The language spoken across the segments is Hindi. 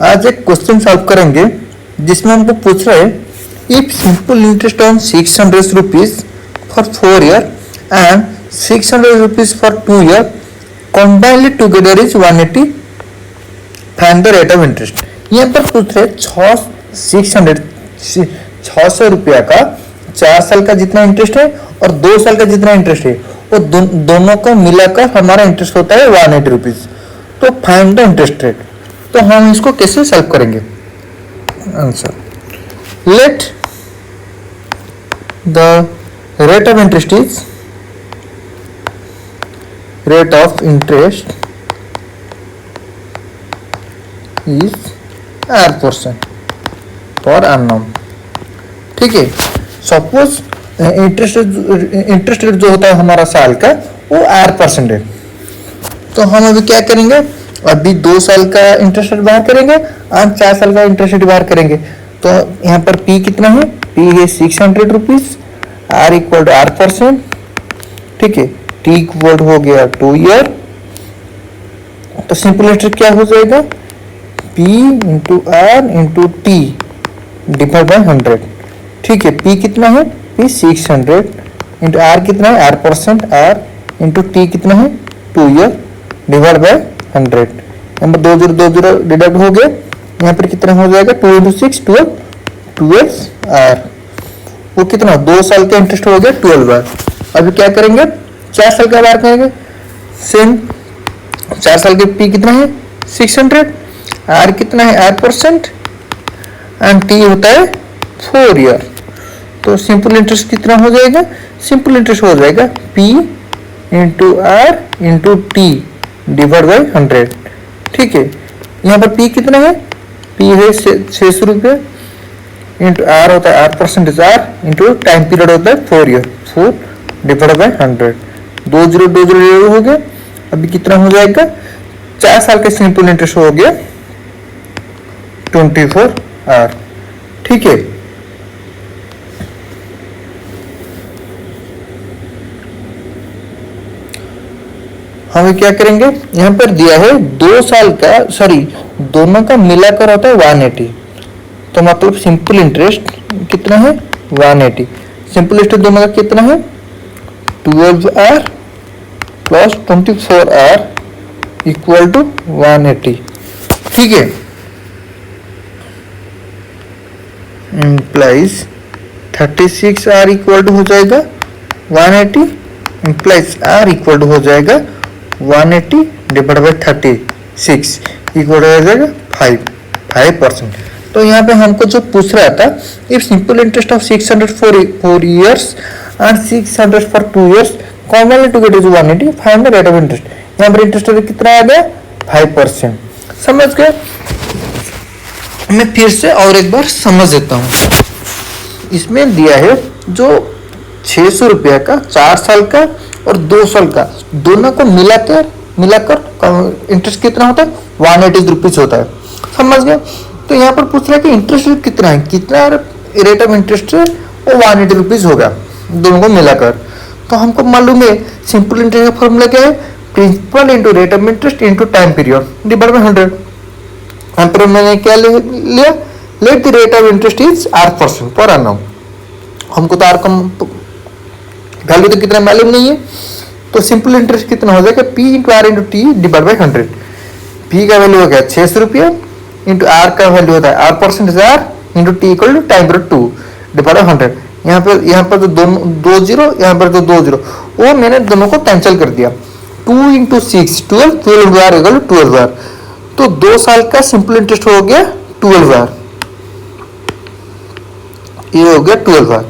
आज एक क्वेश्चन सॉल्व करेंगे जिसमें हमको पूछ रहा है if simple interest on 600 rupees for 4 year and 600 rupees for 2 year combinely together is 180 find the rate of interest. यहाँ पर पूछ रहे 600 रुपया का 4 साल का जितना इंटरेस्ट है और 2 साल का जितना इंटरेस्ट है वो दोनों को मिलाकर हमारा इंटरेस्ट होता है 180 रुपीज। तो फाइंड द इंटरेस्ट रेट। तो हम इसको कैसे सॉल्व करेंगे? Answer, late the rate of interest is rate of interest is R% for unknown. ठीक है, सपोज इंटरेस्ट रेट जो होता है हमारा साल का वो R% है। तो हम अभी क्या करेंगे, अभी 2 साल का इंटरेस्ट रेट बाहर करेंगे और 4 साल का इंटरेस्ट रेट बाहर करेंगे। तो यहाँ पर P कितना है? P है 600 rupees, R equal to R%। ठीक है, T इक्वल हो गया 2 ईयर। तो सिंपल इंटरेस्ट क्या हो जाएगा? P into R into T divide by 100। ठीक है, P कितना है? P 600 इंटू R कितना है? R%, R इंटू T कितना है? 2 ईयर डिवाइड बाय 100। यहाँ पर 20 डिडक्ट हो गए। यहाँ पर कितना हो जाएगा? 2 इंटू 6 12 R। वो कितना? 2 साल का इंटरेस्ट हो गया 12 R। अभी क्या करेंगे? 4 साल का बार करेंगे। सेम 4 साल के P कितना है? 600, R कितना है? R% एंड T होता है 4 ईयर। तो सिंपल इंटरेस्ट कितना हो जाएगा? सिंपल इंटरेस्ट हो जाएगा P into R into T divide by 100। ठीक है, यहाँ पर P कितना है? P है 600 रुपये इंटू R होता है R% R into time period होता है 4 ईयर, 4 डिवाइड बाई 100। 20 हो गया। अभी कितना हो जाएगा? 4 साल का सिंपल इंटरेस्ट हो गया 24 R। ठीक है, हम क्या करेंगे? यहाँ पर दिया है 2 साल का, सॉरी दोनों का मिलाकर होता है 180। तो मतलब सिंपल इंटरेस्ट कितना है? 180। सिंपल इंटरेस्ट दोनों का कितना है? 12R plus 24R equal to 180। ठीक है, इम्प्लाइज 36R इक्वल टू हो जाएगा 180 इम्प्लाइज R इक्वल टू हो जाएगा 180 डिवाइड बाई 36 इक्वल हो जाएगा 5%। तो यहाँ पे हमको जो पूछ रहा था if simple interest of 600 4 years and 600 for 2 years commonly together is 180 find the rate of interest. यहाँ पर इंटरेस्ट रेट कितना आ गया? 5%। समझ गए? मैं फिर से और एक बार समझ देता हूँ। इसमें दिया है जो 600 रुपया का 4 साल का और 2 साल का दोनों को मिलाकर इंटरेस्ट कितना होता है? 180 रुपीज होता है। समझ गए? तो यहाँ पर पूछ रहा है कि इंटरेस्ट रेट कितना है, कितना रेट ऑफ इंटरेस्ट है? वो 180 रुपीज होगा दोनों को मिलाकर। तो हमको मालूम है सिंपल इंटरेस्ट का फॉर्मूला क्या है? Principal into rate of interest into time period divide by 100। यहाँ पर मैंने क्या लिया? Let the rate of interest is R% per annum। हमको तो R का वैल्यू तो कितना मालूम नहीं है। तो सिंपल इंटरेस्ट कितना हो जाएगा? P into R into T divide by 100। P का वैल्यू हो गया 600 रुपया इंटू R का वैल्यू होता है R% R into T equal to time period 2 divide by 100। यहाँ पर तो 2 जीरो, यहाँ पर तो 2 जीरो, वो मैंने दोनों को कैंसिल कर दिया। 2 into 6 12 into R equal to 12 R। तो 2 साल का सिंपल इंटरेस्ट हो गया 12 R। ये हो गया 12 R।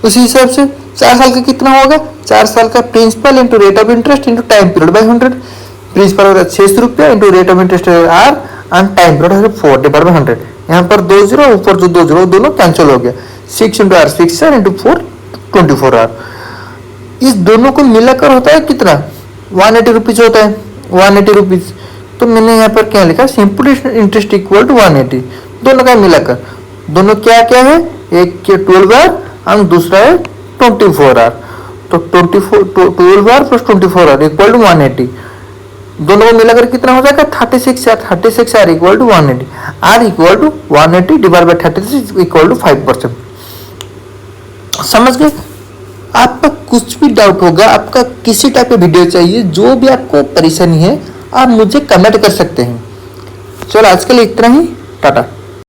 उसी हिसाब से 4 साल का कितना होगा? 4 साल का principal into rate of interest into time period by 100। Principal होगा 600 रुपया into rate of interest R and time period है 4 डिवाइड बाई 100। यहाँ पर 2 जीरो, ऊपर जो 2 जीरो दोनों कैंसिल हो गया। 6 into R 6R into 4 24R। इस दोनों को मिलाकर होता है कितना? 180 रुपीज होता है, 180 रुपीज। तो मैंने यहाँ पर क्या लिखा? सिंपल इंटरेस्ट इक्वल टू 180 दोनों का मिलाकर। दोनों क्या क्या है? एक 12R और दूसरा है 24R। तो 12R plus 24R equal to 180। दोनों को मिलाकर कितना हो जाएगा 36 R. 36 R equal to 180, R equal to 180 divide by 36 equal to 5%। समझ गए? आपका कुछ भी डाउट होगा, आपका किसी टाइप का वीडियो चाहिए, जो भी आपको परेशानी है आप मुझे कमेंट कर सकते हैं। चलो आज के लिए इतना ही, टाटा।